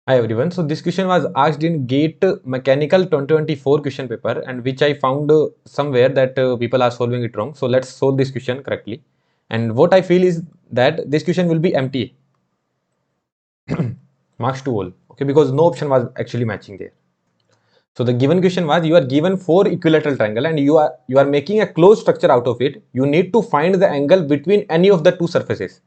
Hi everyone. So this question was asked in GATE Mechanical 2024 question paper, and which I found somewhere that people are solving it wrong. So let's solve this question correctly. And what I feel is that this question will be empty. Marks to all. Okay, because no option was actually matching there. So the given question was, you are given 4 equilateral triangle and you are making a closed structure out of it. You need to find the angle between any of the two surfaces.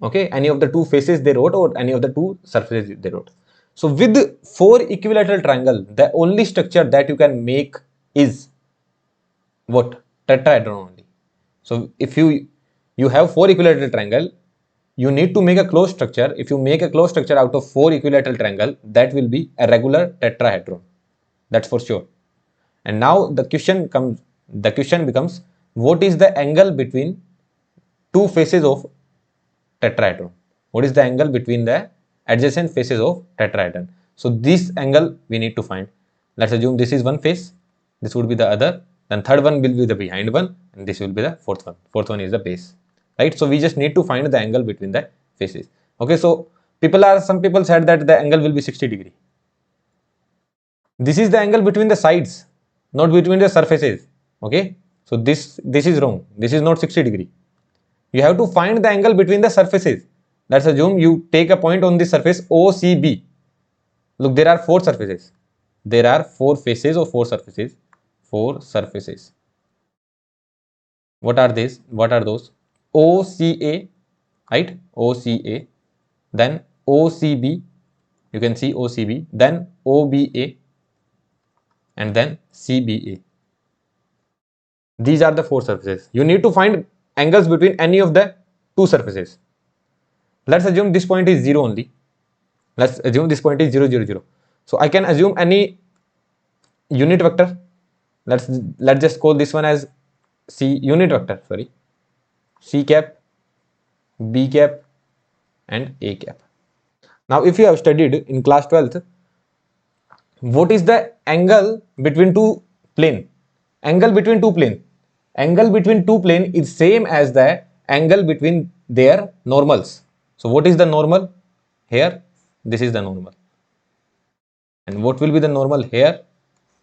Okay, any of the two faces they wrote, or any of the two surfaces they wrote. So with 4 equilateral triangle, the only structure that you can make is what? Tetrahedron only. So if you have 4 equilateral triangle, you need to make a closed structure. If you make a closed structure out of 4 equilateral triangle, that will be a regular tetrahedron. That's for sure. And now the question becomes, what is the angle between two faces of tetrahedron? What is the angle between the adjacent faces of tetrahedron? So this angle we need to find. Let's assume this is one face, this would be the other, then third one will be the behind one, and this will be the fourth one. Fourth one is the base, right? So we just need to find the angle between the faces. Okay, so some people said that the angle will be 60 degree. This is the angle between the sides, not between the surfaces. Okay, so this is wrong. This is not 60 degree. You have to find the angle between the surfaces. Let's assume you take a point on this surface OCB. Look, there are 4 surfaces. There are 4 faces or 4 surfaces. 4 surfaces. What are these? What are those? OCA, right? OCA. Then OCB. You can see OCB. Then OBA. And then CBA. These are the 4 surfaces. You need to find angles between any of the 2 surfaces. Let's assume this point is 0 only. Let's assume this point is 0, 0, 0. So I can assume any unit vector. Let's just call this one as C unit vector, sorry. C cap, B cap, and A cap. Now if you have studied in class 12th, what is the angle between two plane? Angle between two plane. Angle between two plane is same as the angle between their normals. So what is the normal? Here, this is the normal. And what will be the normal here?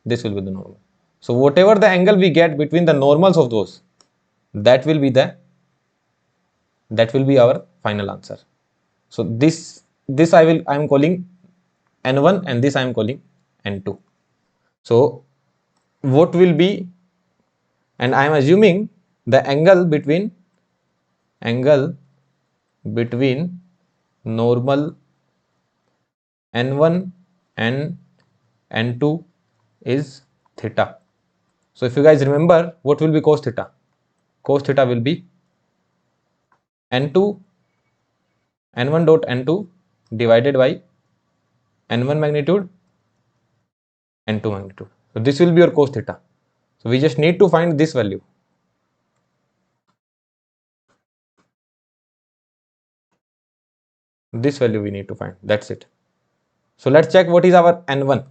This will be the normal. So whatever the angle we get between the normals of those, that will be our final answer. So this I am calling N1, and this I am calling N2. So what will be, and I am assuming the angle between normal N1 and N2 is theta. So if you guys remember, what will be cos theta? Cos theta will be N2 N1 dot N2 divided by N1 magnitude N2 magnitude. So this will be your cos theta. So we just need to find this value. This value we need to find. That's it. So let's check what is our N1.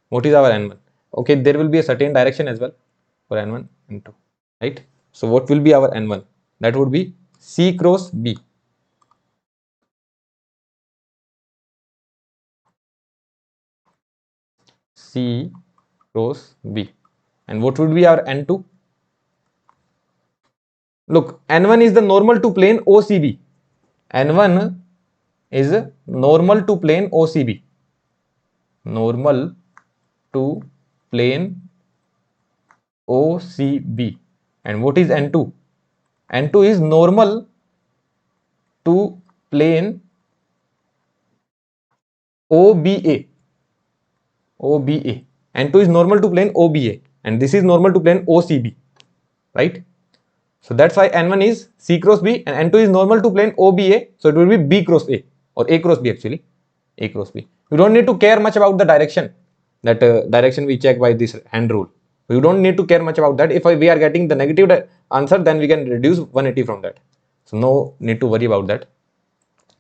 What is our N1? Okay, there will be a certain direction as well for N1 and 2, right? So what will be our N1? That would be C cross B. C cross B. And what would be our N2? Look, N1 is the normal to plane OCB. N1 is normal to plane OCB. Normal to plane OCB. And what is N2? N2 is normal to plane OBA. OBA. N2 is normal to plane OBA, and this is normal to plane OCB, right? So that's why N1 is C cross B and N2 is normal to plane OBA. So it will be B cross A, or A cross B actually. A cross B. You don't need to care much about the direction. That direction we check by this hand rule. You don't need to care much about that. If we are getting the negative answer, then we can reduce 180 from that. So no need to worry about that.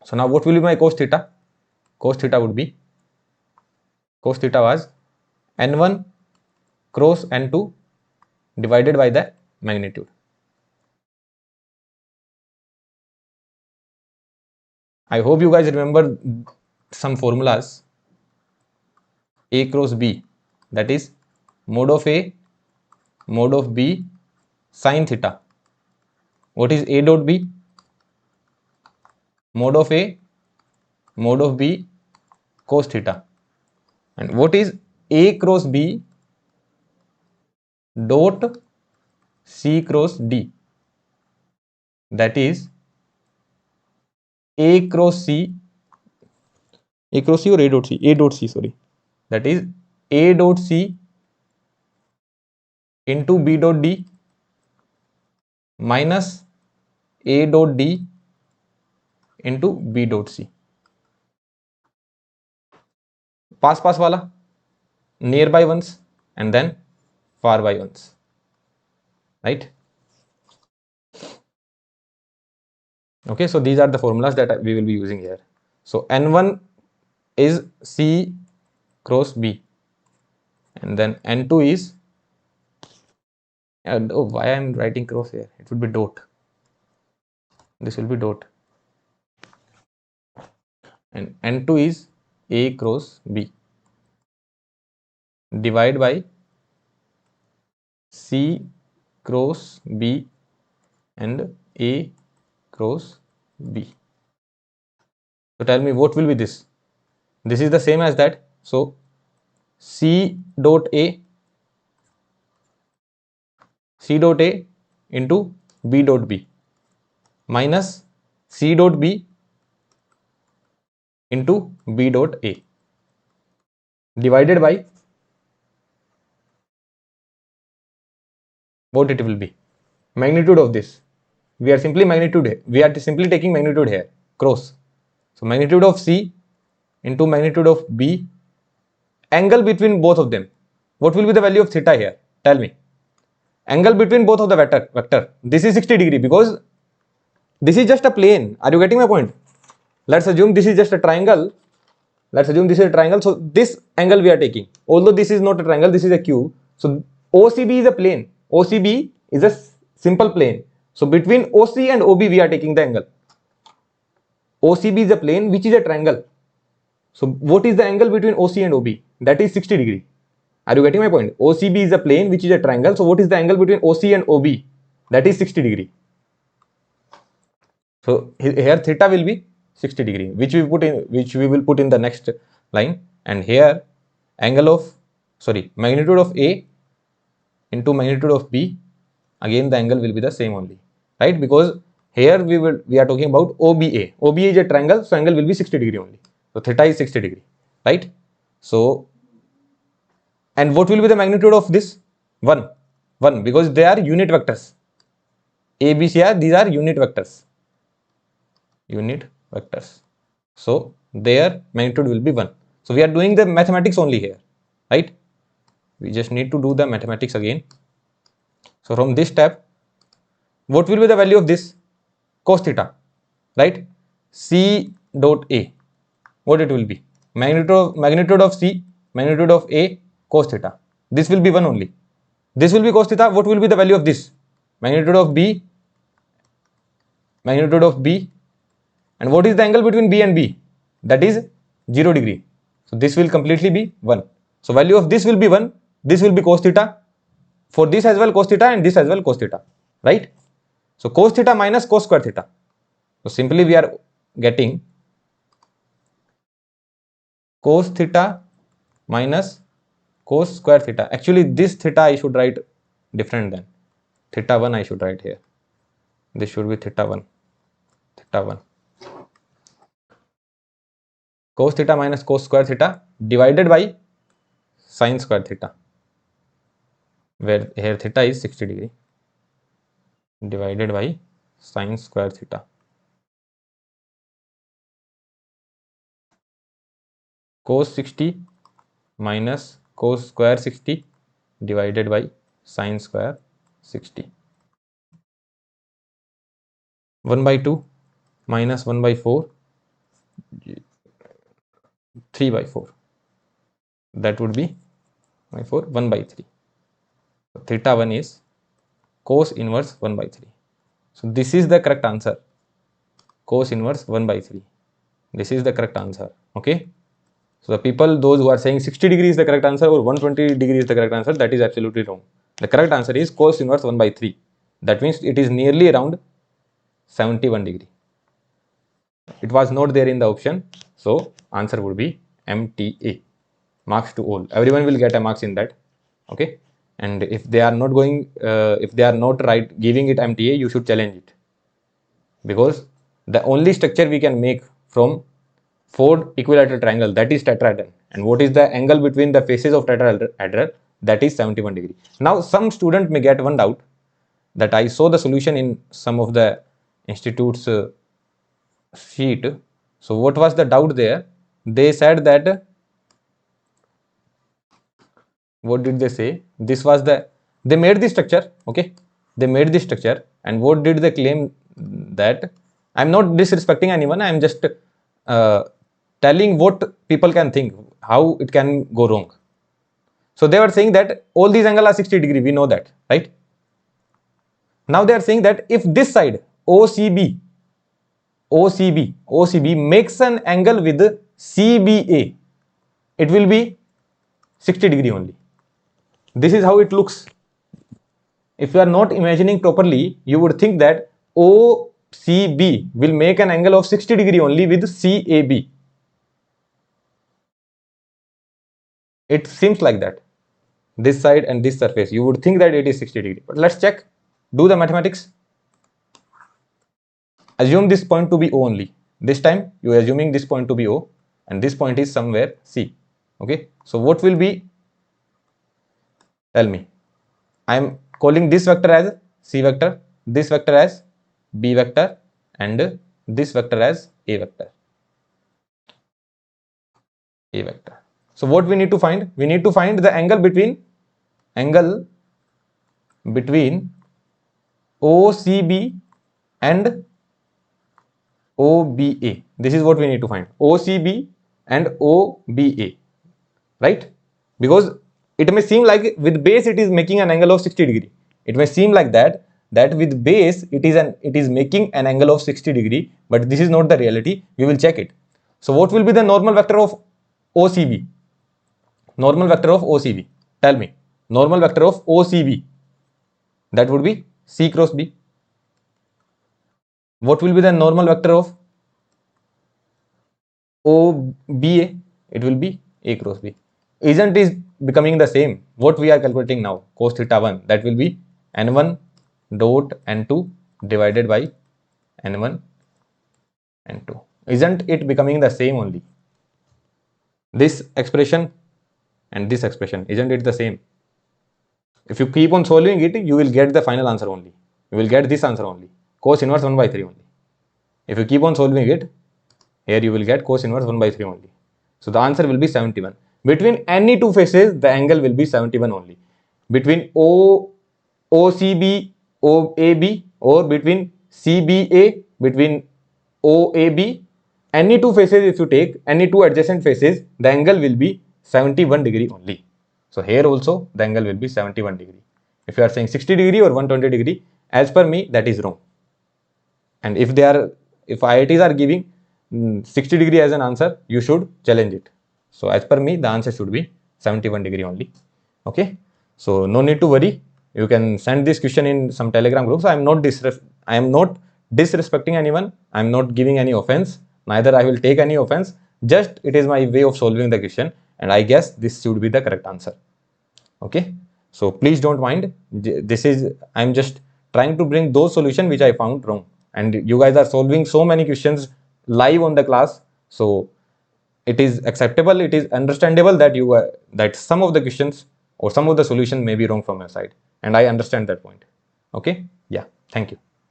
So now what will be my cos theta? Cos theta would be, cos theta was N1 cross N2 divided by the magnitude. I hope you guys remember some formulas. A cross B, that is mod of A mod of B sin theta. What is A dot B? Mod of A mod of B cos theta. And what is A cross B dot C cross D? That is A cross C, A cross C or A dot C? A dot C, sorry. That is A dot C into B dot D minus A dot D into B dot C. Pass wala, nearby ones and then far by ones, right? Okay, so these are the formulas that we will be using here. So N1 is C cross B, and then N2 is, oh, why I am writing cross here? It would be dot. This will be dot. And N2 is A cross B. Divide by C cross B and A cross B. So tell me what will be this? This is the same as that. So C dot A into B dot B minus C dot B into B dot A divided by what it will be? Magnitude of this. We are simply taking magnitude here, cross. So magnitude of C into magnitude of B, angle between both of them. What will be the value of theta here? Tell me. Angle between both of the vector. This is 60 degree because this is just a plane. Are you getting my point? Let's assume this is just a triangle. So this angle we are taking. Although this is not a triangle, this is a cube. So OCB is a plane. OCB is a simple plane. So between OC and OB we are taking the angle. OCB is a plane which is a triangle. So what is the angle between OC and OB? That is 60 degree. Are you getting my point? OCB is a plane which is a triangle. So what is the angle between OC and OB? That is 60 degree. So here theta will be 60 degree, which we will put in the next line. And here magnitude of A into magnitude of B, again the angle will be the same only, right? Because here we are talking about OBA. OBA is a triangle, so angle will be 60 degree only. So theta is 60 degree, right? So, and what will be the magnitude of this? 1, because they are unit vectors. A, B, C, these are unit vectors. So their magnitude will be 1. So we are doing the mathematics only here, right? We just need to do the mathematics again. So from this step, what will be the value of this? Cos theta, right? C dot A, what it will be? Magnitude of C, magnitude of A, cos theta. This will be 1 only. This will be cos theta. What will be the value of this? Magnitude of B. And what is the angle between B and B? That is 0 degree. So this will completely be 1. So value of this will be 1. This will be cos theta. For this as well cos theta and this as well cos theta, right? So cos theta minus cos square theta. So simply we are getting cos theta minus cos square theta. Actually this theta I should write different than theta 1 I should write here. This should be theta 1. Cos theta minus cos square theta divided by sin square theta, where here theta is 60 degree, divided by sin square theta. Cos 60 minus cos square 60 divided by sin square 60. 1 by 2 minus 1 by 4, 3 by 4. That would be 1 by 3. So theta 1 is cos inverse 1 by 3. So this is the correct answer. Cos inverse 1 by 3. This is the correct answer. Okay, so the people, those who are saying 60 degree is the correct answer or 120 degree is the correct answer, that is absolutely wrong. The correct answer is cos inverse 1 by 3. That means it is nearly around 71 degree. It was not there in the option, so answer would be MTA. Marks to all. Everyone will get a marks in that. Okay, and if they are not going, if they are not right giving it MTA, you should challenge it, because the only structure we can make from four equilateral triangle, that is tetrahedron, and what is the angle between the faces of tetrahedron? That is 71 degree. Now some student may get one doubt that I saw the solution in some of the institutes sheet. So what was the doubt there? They said that, what did they say? This was the, they made the structure. Okay, they made the structure, and what did they claim? That, I'm not disrespecting anyone, I'm just telling what people can think, how it can go wrong. So they were saying that all these angles are 60 degree, we know that, right? Now they are saying that if this side OCB makes an angle with CBA, it will be 60 degree only. This is how it looks. If you are not imagining properly, you would think that OCB will make an angle of 60 degree only with CAB. It seems like that. This side and this surface, you would think that it is 60 degree. But let's check. Do the mathematics. Assume this point to be O only. This time you are assuming this point to be O, and this point is somewhere C. Okay. So what will be? Tell me. I am calling this vector as C vector, this vector as B vector, and this vector as A vector. A vector. So what we need to find? We need to find the angle between OCB and OBA. This is what we need to find. OCB and OBA, right? Because it may seem like with base it is making an angle of 60 degree. It may seem like that with base it is making an angle of 60 degree, but this is not the reality. We will check it. So what will be the normal vector of OCB? Normal vector of OCB. Tell me. Normal vector of OCB. That would be C cross B. What will be the normal vector of OBA? It will be A cross B. Isn't it becoming the same? What we are calculating now, cos theta 1, that will be n1 dot n2 divided by n1 n2. Isn't it becoming the same only? This expression and this expression, isn't it the same? If you keep on solving it, you will get the final answer only. You will get this answer only, cos inverse 1 by 3 only. If you keep on solving it, here you will get cos inverse 1 by 3 only. So the answer will be 71. Between any two faces, the angle will be 71 only. Between OCB, OAB, or between CBA, between OAB, any two faces, if you take any two adjacent faces, the angle will be 71 degree only. So here also the angle will be 71 degree. If you are saying 60 degree or 120 degree, as per me, that is wrong. And if IITs are giving 60 degree as an answer, you should challenge it. So as per me, the answer should be 71 degree only. Okay. So no need to worry. You can send this question in some Telegram groups. I am not disrespecting anyone. I am not giving any offense. Neither I will take any offense. Just it is my way of solving the question, and I guess this should be the correct answer. Okay. So please don't mind. I am just trying to bring those solutions which I found wrong, and you guys are solving so many questions live on the class. So it is acceptable, it is understandable that that some of the questions or some of the solution may be wrong from your side, and I understand that point. Okay. Yeah. Thank you.